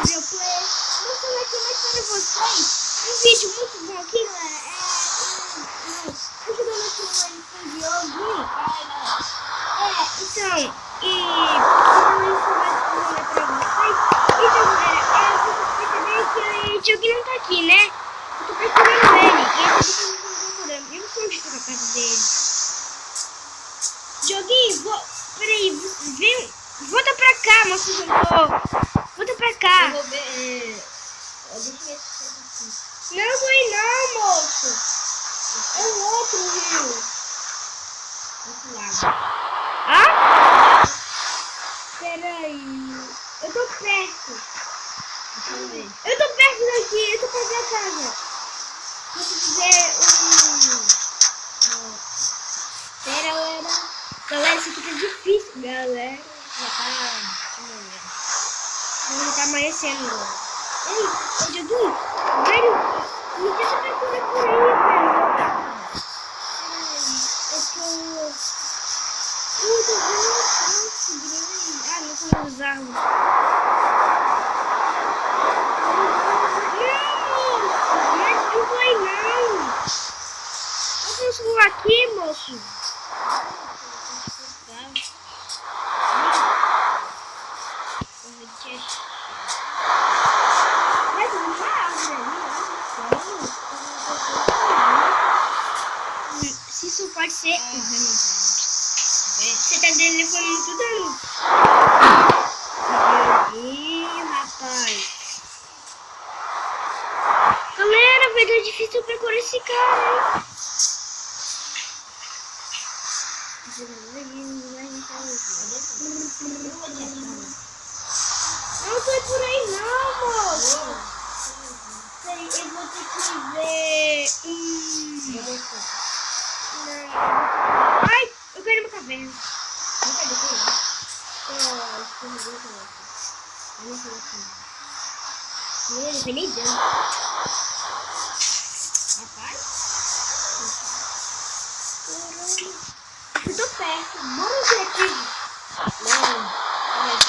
Gabriel Play, mostrando aqui mais para vocês um vídeo muito bom aqui, galera. Eu jogando aqui online com o Diogo. Então, eu informação para vocês. Então, galera, vocês perceberam que o Diogo não tá aqui, né? Eu tô procurando ele, e eu tô procurando. Eu não sei onde está a casa dele. Dioguinho, peraí, vem, volta pra cá, moço. Volta pra cá. Eu vou ver. Deixa eu ver se Não foi não, moço. É o outro rio. outro lado. Hã? Peraí. Eu tô perto. Deixa eu ver. Eu tô perto daqui. Eu tô perto da casa. Se você quiser Pera, galera. Galera, isso aqui tá difícil, galera. Já tá amanhecendo agora. Ei, ô Dioguinho, velho, me deixa procurar por aí, velho. Eu tô vendo um calço grande. Ah, não são os árvores. Não, mas não foi não. Eu posso aqui, moço. Se isso pode ser você tá levando tudo dano. Ih, rapaz. Galera, vai dar difícil procurar esse cara, hein? Não foi por aí não, moço. Peraí, eu vou ter que ver. Ai, eu quero ir numa caverna. Não quer depois? Não foi nem dano. Rapaz? Eu tô perto. Bora ver aqui. Não. Ai! Eu não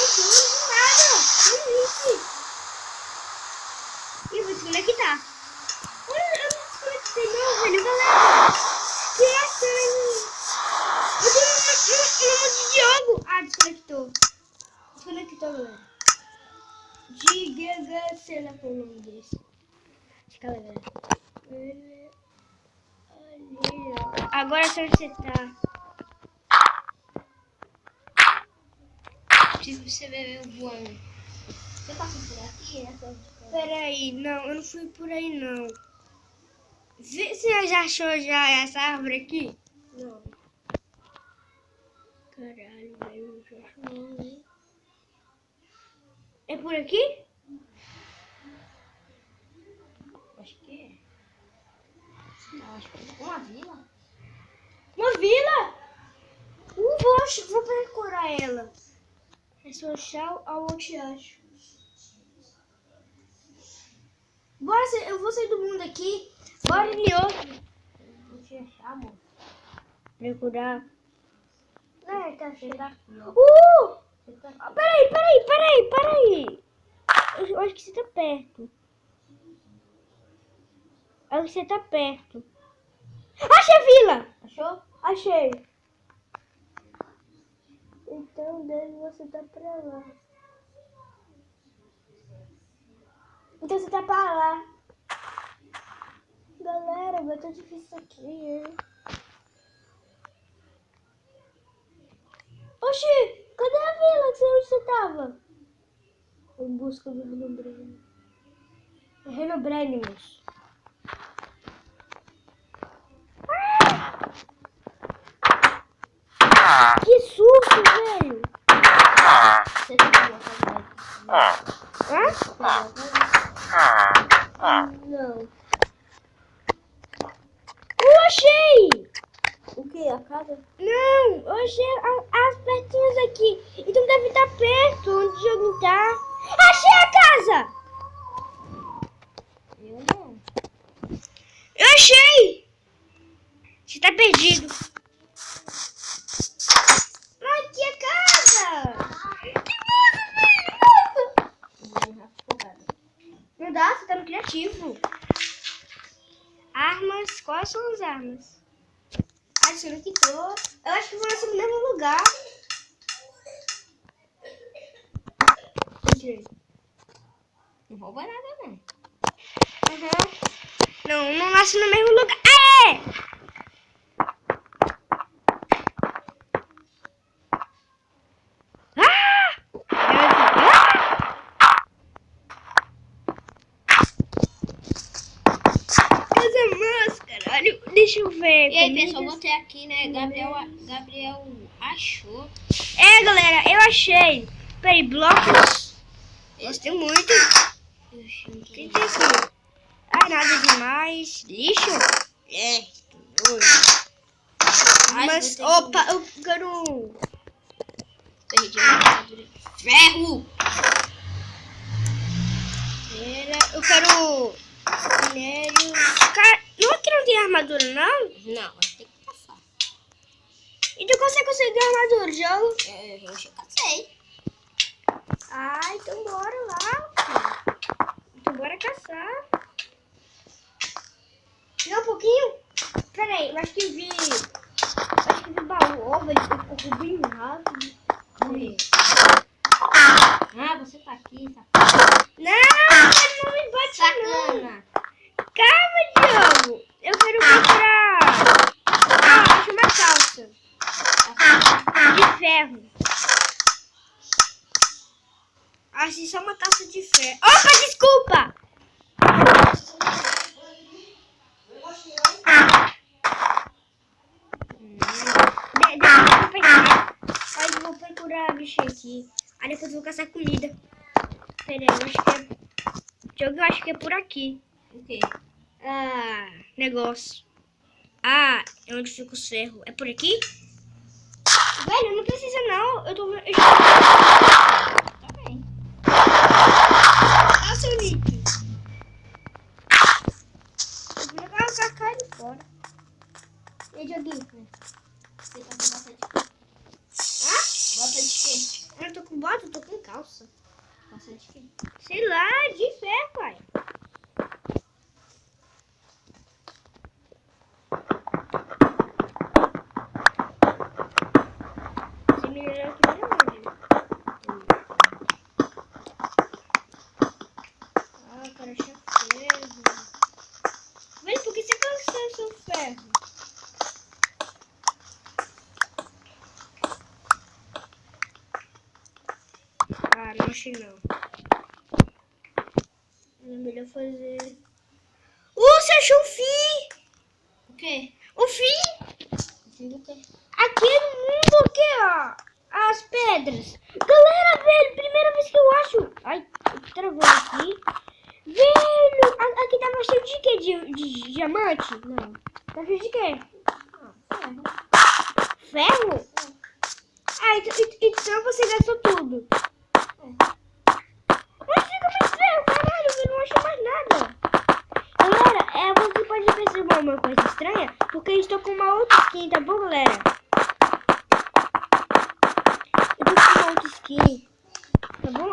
tô vendo nada. Não existe. Ih, eu vou desconectar. Olha, eu não desconectei não, velho. Galera. Que estranho. Eu tenho um nome de Diogo. Ah, desconectou. Desconectou, galera. Diga, sei lá qual é o nome desse. Galera. Agora só você tá. Se você ver eu voando. Você passou por aqui? Peraí, não, eu não fui por aí não. Você já achou já essa árvore aqui? Não. Caralho, velho, já achou hein? É por aqui? Acho que é. Não, acho que é uma vila. Uma vila? Vou procurar ela. É só achar aonde eu te acho. Bora, eu vou sair do mundo aqui. Bora em outro. Vou te achar, amor. Procurar. Não, tá Você tá aqui, ó. Você tá aqui. Peraí. Eu acho que você tá perto. Acho que você tá perto. Achei a vila! Achou? Achei. Então deve você tá pra lá. Então você tá pra lá. Galera, vai tá difícil isso aqui, hein? Oxi, cadê a vila? Onde você tava? Em busca do Renobranimus. Renobranimus. Que susto, velho! Você tá aqui, Hã? Não. Eu achei! O que? A casa? Não, eu achei as pertinhas aqui. Então deve estar perto onde o jogo tá. Achei a casa! Eu não. Eu achei! Você tá perdido. Aqui é a casa! Que massa, velho! ativo. Armas, quais são as armas? Adiciona que tô. Eu acho que vou nascer no mesmo lugar. Não rouba nada, não. Uhum. Não, não nasce no mesmo lugar. Aê! Máscara, deixa eu ver. E aí, pessoal, botei aqui, né? Gabriel achou. É, galera, eu achei. Peraí, blocos. Gostei muito. O que é isso? Ah, nada demais. Lixo? É, doido. Mas, opa, eu quero. Perdi a armadura. Ferro! Eu quero. Minério. Não é que não tem armadura, não? Não, mas tem que caçar. E tu consegue conseguir armadura, jogo? Eu já cacei. Ah, então bora lá. Então bora caçar. Não, um pouquinho? Peraí, eu acho que vi. Acho que vi baú. Ó, velho, eu corro bem rápido. Ah, você tá aqui, sacana. Não me bate Sacana. Calma, Diogo. Eu quero comprar. Ah, acho uma calça. De ferro. Acho só uma calça de ferro. Opa, desculpa! Deixa eu pensar. Aí eu vou procurar bicho aqui. Aí depois eu vou caçar comida. Pera aí, eu acho que é. Diogo, eu acho que é por aqui. O quê? Ah, negócio. Ah, é onde fica os ferros. É por aqui? Velho, não precisa não. Eu tô vendo. Tá bem. Ah, seu Nick. Eu vou jogar o cacá de fora. E aí, Dioguinho? Você tá com bota de quê? Ah? Bota de quê? Eu tô com bota, eu tô com calça. Bota de quê? Sei lá, de ferro, pai. Esse mineral aqui não é onde? Ah, eu quero achar ferro. Velho, por que você cansou o seu ferro? Ah, não achei não. É melhor fazer... Você achou o fim! O quê? O fim! O quê? Aqui no mundo, aqui, ó. As pedras. Galera, velho, primeira vez que eu acho... Ai, eu travou aqui. Velho, aqui tava cheio de quê? De diamante? Não. Tá cheio de quê? Ah, ferro. Ferro? Ah, então você gastou tudo. Mas fica mais ferro, caralho, eu não acho mais nada. Galera, você pode perceber uma coisa estranha, porque eu estou com uma outra skin, tá bom, galera? Eu tô com uma outra skin, tá bom?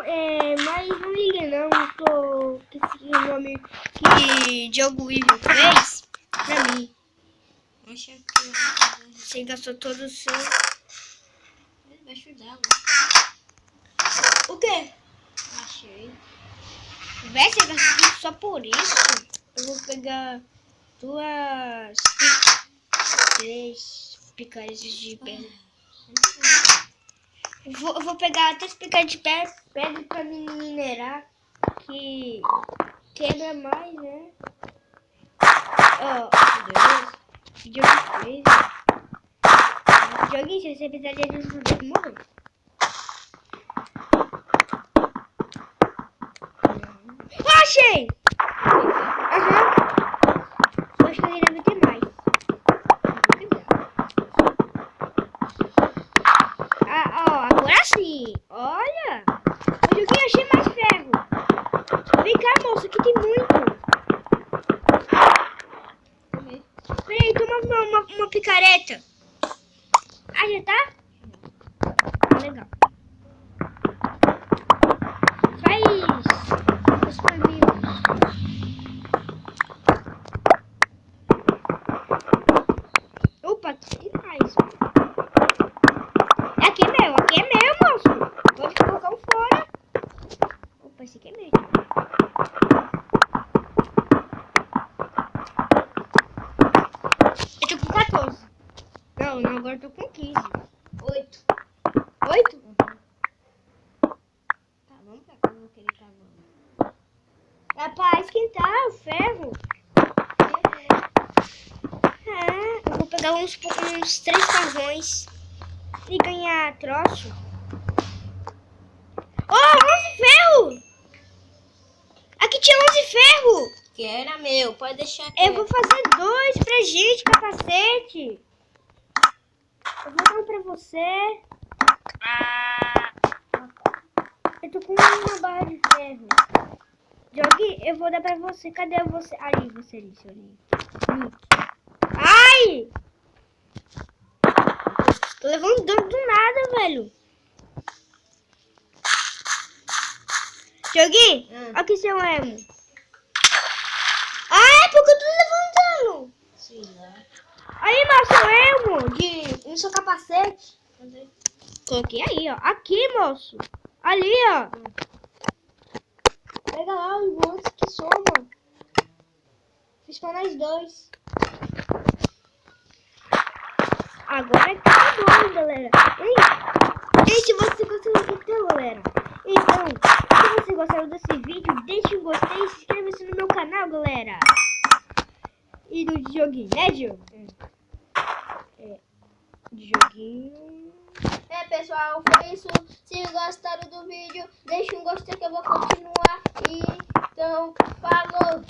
Mas não liga não, eu tô... Esse nome que Diogo Ivo fez pra mim. Acho que Você gastou todo o seu... debaixo d'água. O quê? Achei. Véi, você gastou tudo só por isso? Eu vou pegar três picaretas de pedra. Eu vou pegar 3 picaretas de pedra pra me minerar. Que quebra mais, né? Ó, Diogo fez. Dioguinho, se você precisar de ajuda, você tem que morrer. Achei! Aham. Eu acho que ele deve ter mais. Ah, ó, agora sim. Olha. Eu joguei, achei mais ferro. Vem cá, moço, aqui tem muito. Peraí, toma uma picareta. Ah, já tá? Ah, legal. Faz os caminhos. se queimei. Eu tô com 14. Não, agora eu tô com 15. 8. 8? Tá, vamos pra cá, vou querer carvão. É pra esquentar o ferro. Eu vou pegar uns 3 carvões e ganhar troço. Oh, 11 ferro! Aqui tinha 11 ferro! Que era meu, pode deixar aqui. Eu vou fazer 2 pra gente, capacete. Eu vou dar um pra você. Eu tô com uma barra de ferro. Jogue, eu vou dar pra você. Cadê você? Ali, você ali, seu Link. Ai! Tô levando dano do nada, velho. Jogue, aqui seu emo. Ai, por que eu tô levando dano? Sei lá. Aí, moço, seu emo no seu capacete. Cadê? Coloquei aí, ó. Aqui, moço. Ali, ó. Pega lá os votos que soma. Fiz pra nós 2. Agora tá bom, galera. E se você gostou, então, galera. Então, se você gostou desse vídeo, deixe um gostei e se inscreva-se no meu canal, galera. E do joguinho, né, Diogo? De joguinho. Pessoal, foi isso. Se gostaram do vídeo, deixe um gostei que eu vou continuar. Então, falou!